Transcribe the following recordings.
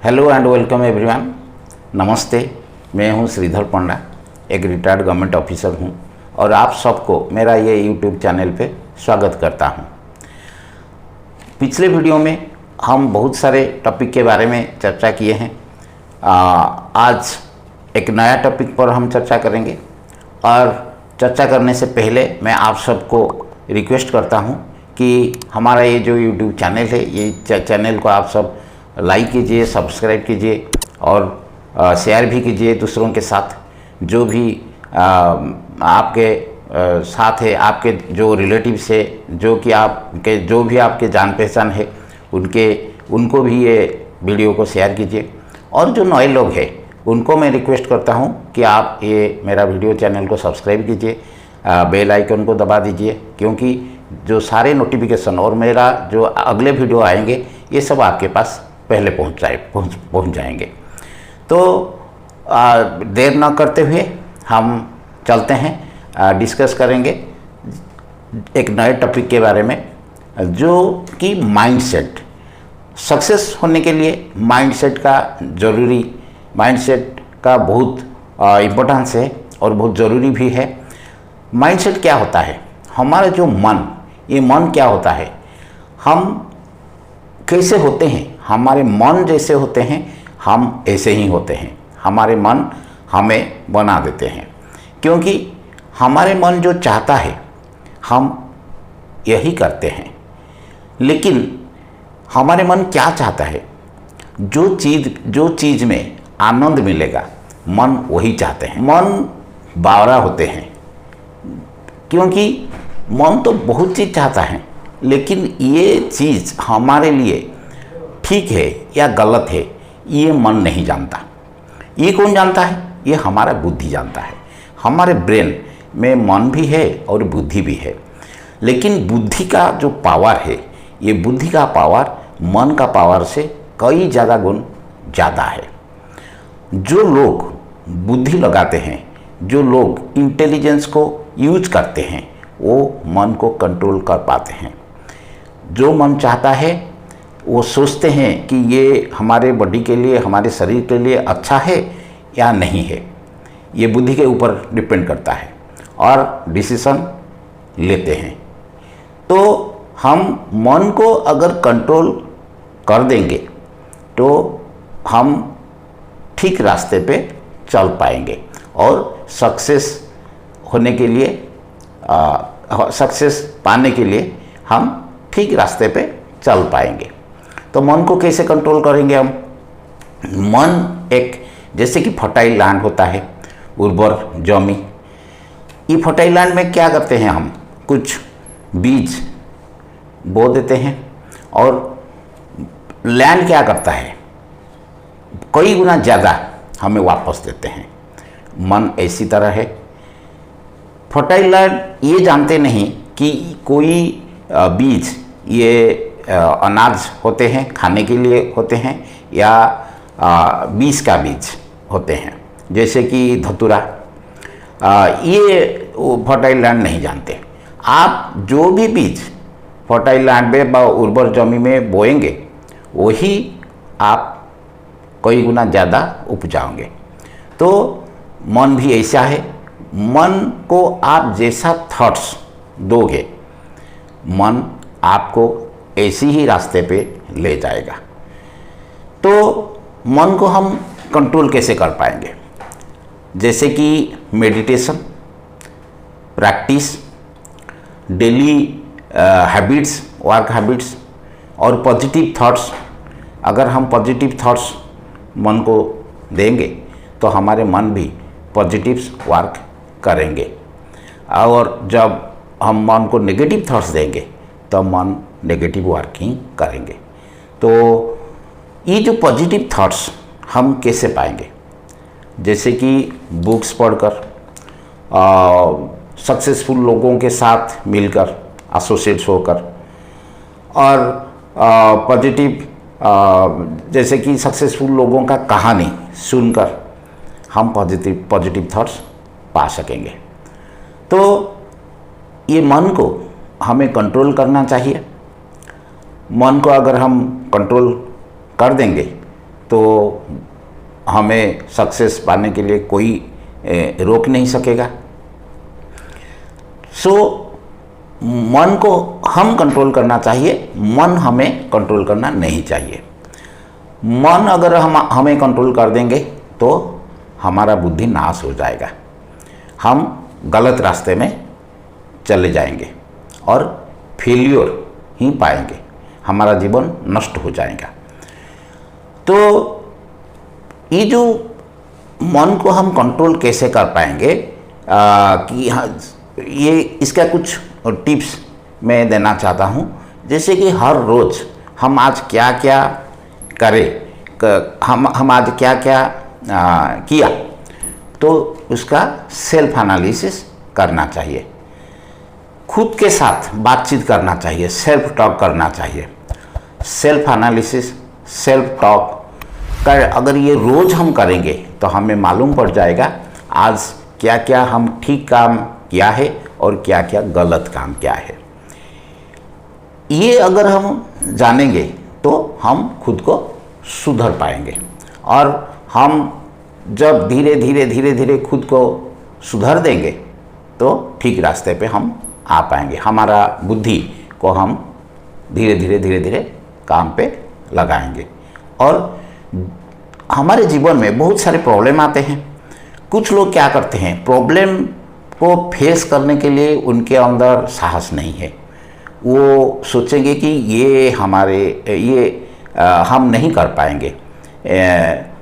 Hello and welcome everyone. नमस्ते, मैं हूं श्रीधर पंडा, एक रिटायर्ड गवर्नमेंट ऑफिसर हूं और आप सबको मेरा ये यूट्यूब चैनल पे स्वागत करता हूं। पिछले वीडियो में हम बहुत सारे टॉपिक के बारे में चर्चा किए हैं। आज एक नया टॉपिक पर हम चर्चा करेंगे और चर्चा करने से पहले मैं आप सबको रिक्वेस्ट करता हूं कि हमारा ये जो यूट्यूब चैनल है, ये चैनल को आप सब लाइक कीजिए, सब्सक्राइब कीजिए और शेयर भी कीजिए दूसरों के साथ। जो भी आपके साथ है, आपके जो रिलेटिव्स है, जो भी आपके जान पहचान है, उनको भी ये वीडियो को शेयर कीजिए। और जो नए लोग हैं उनको मैं रिक्वेस्ट करता हूँ कि आप ये मेरा वीडियो चैनल को सब्सक्राइब कीजिए, बेल आइकन को दबा दीजिए, क्योंकि जो सारे नोटिफिकेशन और मेरा जो अगले वीडियो आएंगे ये सब आपके पास पहले पहुंच जाएंगे। तो देर न करते हुए हम चलते हैं, डिस्कस करेंगे एक नए टॉपिक के बारे में, जो कि माइंडसेट। सक्सेस होने के लिए माइंडसेट का बहुत इम्पोर्टेंस है और बहुत ज़रूरी भी है। माइंडसेट क्या होता है? हमारा जो मन, ये मन क्या होता है, हम कैसे होते हैं, हमारे मन जैसे होते हैं हम ऐसे ही होते हैं। हमारे मन हमें बना देते हैं, क्योंकि हमारे मन जो चाहता है हम यही करते हैं। लेकिन हमारे मन क्या चाहता है? जो चीज़ में आनंद मिलेगा, मन वही चाहते हैं। मन बावरा होते हैं, क्योंकि मन तो बहुत चीज़ चाहता है, लेकिन ये चीज़ हमारे लिए ठीक है या गलत है ये मन नहीं जानता। ये कौन जानता है? ये हमारा बुद्धि जानता है। हमारे ब्रेन में मन भी है और बुद्धि भी है, लेकिन बुद्धि का जो पावर है, ये बुद्धि का पावर मन का पावर से कई ज़्यादा गुण ज़्यादा है। जो लोग बुद्धि लगाते हैं, जो लोग इंटेलिजेंस को यूज करते हैं, वो मन को कंट्रोल कर पाते हैं। जो मन चाहता है वो सोचते हैं कि ये हमारे बॉडी के लिए, हमारे शरीर के लिए अच्छा है या नहीं है। ये बुद्धि के ऊपर डिपेंड करता है और डिसीजन लेते हैं। तो हम मन को अगर कंट्रोल कर देंगे तो हम ठीक रास्ते पे चल पाएंगे और सक्सेस पाने के लिए हम ठीक रास्ते पे चल पाएंगे। तो मन को कैसे कंट्रोल करेंगे हम? मन एक जैसे कि फर्टाइल लैंड होता है, उर्वर जमी। ये फर्टाइल लैंड में क्या करते हैं हम? कुछ बीज बो देते हैं और लैंड क्या करता है? कई गुना ज़्यादा हमें वापस देते हैं। मन ऐसी तरह है। फर्टाइल लैंड ये जानते नहीं कि कोई बीज ये अनाज होते हैं, खाने के लिए होते हैं, या बीज का बीज होते हैं, जैसे कि धतूरा। ये फर्टाइल लैंड नहीं जानते। आप जो भी बीज फर्टाइल लैंड में उर्वर जमी में बोएंगे, वही आप कई गुना ज़्यादा उपजाओगे। तो मन भी ऐसा है। मन को आप जैसा थॉट्स दोगे, मन आपको ऐसी ही रास्ते पे ले जाएगा। तो मन को हम कंट्रोल कैसे कर पाएंगे? जैसे कि meditation, practice, daily habits, work habits और पॉजिटिव थॉट्स। अगर हम पॉजिटिव थॉट्स मन को देंगे तो हमारे मन भी पॉजिटिव वर्क करेंगे, और जब हम मन को नेगेटिव थॉट्स देंगे तो मन नेगेटिव वर्किंग करेंगे। तो ये जो पॉजिटिव थॉट्स हम कैसे पाएंगे? जैसे कि बुक्स पढ़कर, सक्सेसफुल लोगों के साथ मिलकर, एसोसिएट्स होकर, और पॉजिटिव जैसे कि सक्सेसफुल लोगों का कहानी सुनकर हम पॉजिटिव थॉट्स पा सकेंगे। तो ये मन को हमें कंट्रोल करना चाहिए। मन को अगर हम कंट्रोल कर देंगे तो हमें सक्सेस पाने के लिए कोई रोक नहीं सकेगा। सो मन को हम कंट्रोल करना चाहिए, मन हमें कंट्रोल करना नहीं चाहिए। मन अगर हमें कंट्रोल कर देंगे तो हमारा बुद्धि नाश हो जाएगा, हम गलत रास्ते में चले जाएंगे और फेल्योर ही पाएंगे, हमारा जीवन नष्ट हो जाएगा। तो ये जो मन को हम कंट्रोल कैसे कर पाएंगे कि ये इसका कुछ टिप्स मैं देना चाहता हूँ। जैसे कि हर रोज़ हम आज क्या क्या करें, हम आज क्या क्या किया, तो उसका सेल्फ एनालिसिस करना चाहिए, खुद के साथ बातचीत करना चाहिए, सेल्फ टॉक करना चाहिए। सेल्फ एनालिसिस, सेल्फ टॉक कर अगर ये रोज़ हम करेंगे तो हमें मालूम पड़ जाएगा आज क्या क्या हम ठीक काम किया है और क्या क्या गलत काम किया है। ये अगर हम जानेंगे तो हम खुद को सुधर पाएंगे, और हम जब धीरे धीरे खुद को सुधर देंगे तो ठीक रास्ते पे हम आ पाएंगे। हमारा बुद्धि को हम धीरे धीरे काम पे लगाएंगे। और हमारे जीवन में बहुत सारे प्रॉब्लम आते हैं। कुछ लोग क्या करते हैं, प्रॉब्लम को फेस करने के लिए उनके अंदर साहस नहीं है। वो सोचेंगे कि हम नहीं कर पाएंगे,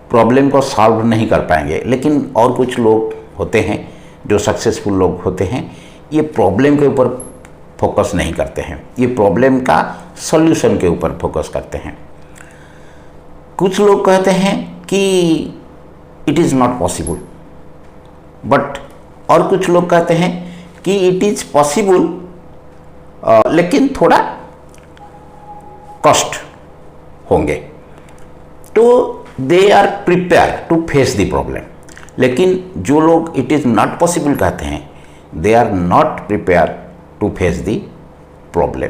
प्रॉब्लम को सॉल्व नहीं कर पाएंगे। लेकिन और कुछ लोग होते हैं जो सक्सेसफुल लोग होते हैं, ये प्रॉब्लम के ऊपर फोकस नहीं करते हैं, ये प्रॉब्लम का सॉल्यूशन के ऊपर फोकस करते हैं। कुछ लोग कहते हैं कि it is not possible, but और कुछ लोग कहते हैं कि इट इज़ पॉसिबल लेकिन थोड़ा कष्ट होंगे। तो they are prepare to face the problem. लेकिन जो लोग इट इज़ नॉट पॉसिबल कहते हैं, they are not prepare to face the problem.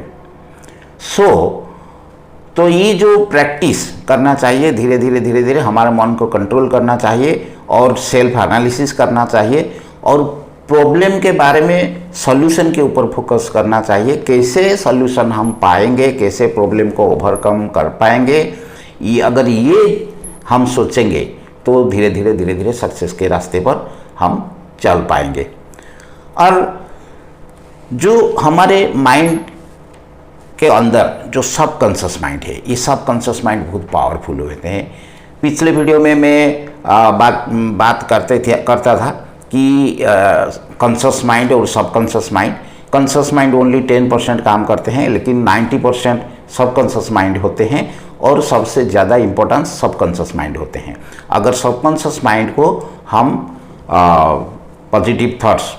तो ये जो प्रैक्टिस करना चाहिए, धीरे धीरे हमारे मन को कंट्रोल करना चाहिए और सेल्फ एनालिसिस करना चाहिए और प्रॉब्लम के बारे में सॉल्यूशन के ऊपर फोकस करना चाहिए। कैसे सॉल्यूशन हम पाएंगे, कैसे प्रॉब्लम को ओवरकम कर पाएंगे, अगर ये हम सोचेंगे तो धीरे धीरे सक्सेस के रास्ते पर हम चल पाएंगे। और जो हमारे माइंड के अंदर जो सबकॉन्शियस माइंड है, ये सबकॉन्शियस माइंड बहुत पावरफुल होते हैं। पिछले वीडियो में मैं बात करता था कि कॉन्शियस माइंड और subconscious mind. Conscious mind only 10% काम करते हैं, लेकिन 90% सबकॉन्शियस माइंड होते हैं और सबसे ज़्यादा इम्पोर्टेंस सबकॉन्शियस माइंड होते हैं। अगर सबकॉन्शियस माइंड को हम पॉजिटिव थॉट्स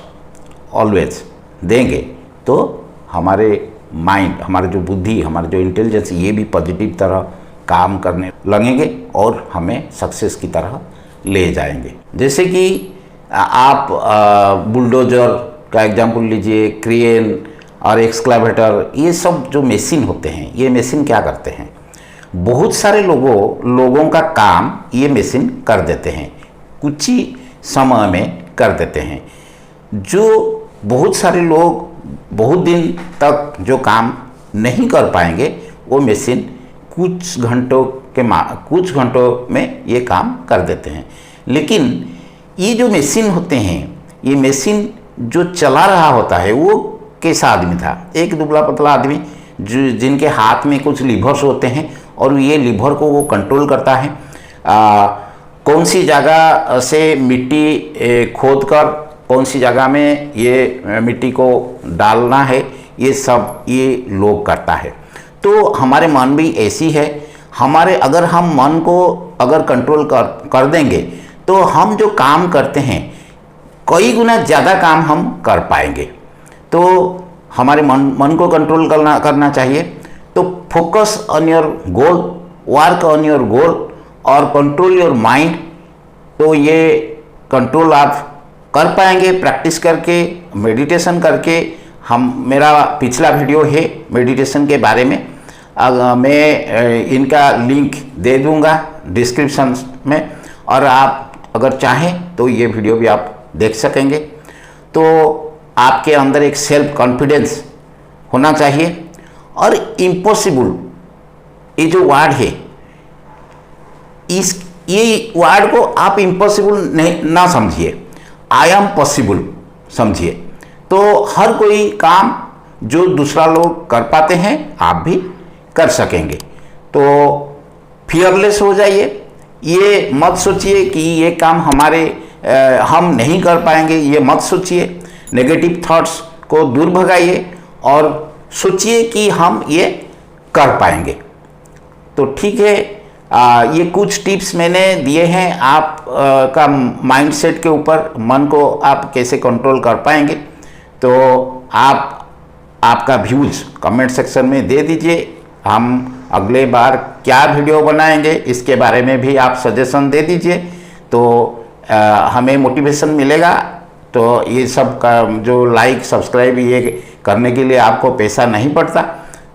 ऑलवेज देंगे तो हमारे माइंड, हमारे जो बुद्धि, हमारे जो इंटेलिजेंस, ये भी पॉजिटिव तरह काम करने लगेंगे और हमें सक्सेस की तरह ले जाएंगे। जैसे कि आप बुलडोजर का एग्जाम्पल लीजिए, क्रेन और एक्सक्लेवेटर, ये सब जो मशीन होते हैं, ये मशीन क्या करते हैं, बहुत सारे लोगों का काम ये मशीन कर देते हैं, कुछ ही समय में कर देते हैं। जो बहुत सारे लोग बहुत दिन तक जो काम नहीं कर पाएंगे, वो मशीन कुछ घंटों में ये काम कर देते हैं। लेकिन ये जो मशीन होते हैं, ये मशीन जो चला रहा होता है वो कैसा आदमी था, एक दुबला पतला आदमी जिनके हाथ में कुछ लीवर्स होते हैं और ये लीवर को वो कंट्रोल करता है। कौन सी जगह से मिट्टी खोद कर कौन सी जगह में ये मिट्टी को डालना है, ये सब ये लोग करता है। तो हमारे मन भी ऐसी है, अगर हम मन को अगर कंट्रोल कर देंगे तो हम जो काम करते हैं कई गुना ज़्यादा काम हम कर पाएंगे। तो हमारे मन को कंट्रोल करना चाहिए। तो focus on your goal, work on your goal और कंट्रोल योर माइंड। तो ये कंट्रोल आप कर पाएंगे प्रैक्टिस करके, मेडिटेशन करके। मेरा पिछला वीडियो है मेडिटेशन के बारे में, मैं इनका लिंक दे दूंगा डिस्क्रिप्शन में, और आप अगर चाहें तो ये वीडियो भी आप देख सकेंगे। तो आपके अंदर एक सेल्फ कॉन्फिडेंस होना चाहिए। और इम्पॉसिबल ये जो वर्ड है, ये वर्ड को आप इम्पॉसिबल नहीं ना समझिए, आई एम पॉसिबल समझिए। तो हर कोई काम जो दूसरा लोग कर पाते हैं आप भी कर सकेंगे। तो फियरलेस हो जाइए। ये मत सोचिए कि ये काम हम नहीं कर पाएंगे, ये मत सोचिए। नेगेटिव थॉट्स को दूर भगाइए और सोचिए कि हम ये कर पाएंगे। तो ठीक है, ये कुछ टिप्स मैंने दिए हैं आप का माइंडसेट के ऊपर, मन को आप कैसे कंट्रोल कर पाएंगे। तो आपका व्यूज़ कमेंट सेक्शन में दे दीजिए। हम अगले बार क्या वीडियो बनाएंगे इसके बारे में भी आप सजेशन दे दीजिए, तो हमें मोटिवेशन मिलेगा। तो ये सब का जो लाइक सब्सक्राइब ये करने के लिए आपको पैसा नहीं पड़ता,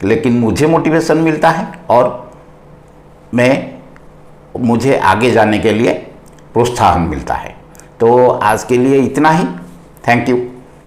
लेकिन मुझे मोटिवेशन मिलता है और मुझे आगे जाने के लिए प्रोत्साहन मिलता है। तो आज के लिए इतना ही। Thank you.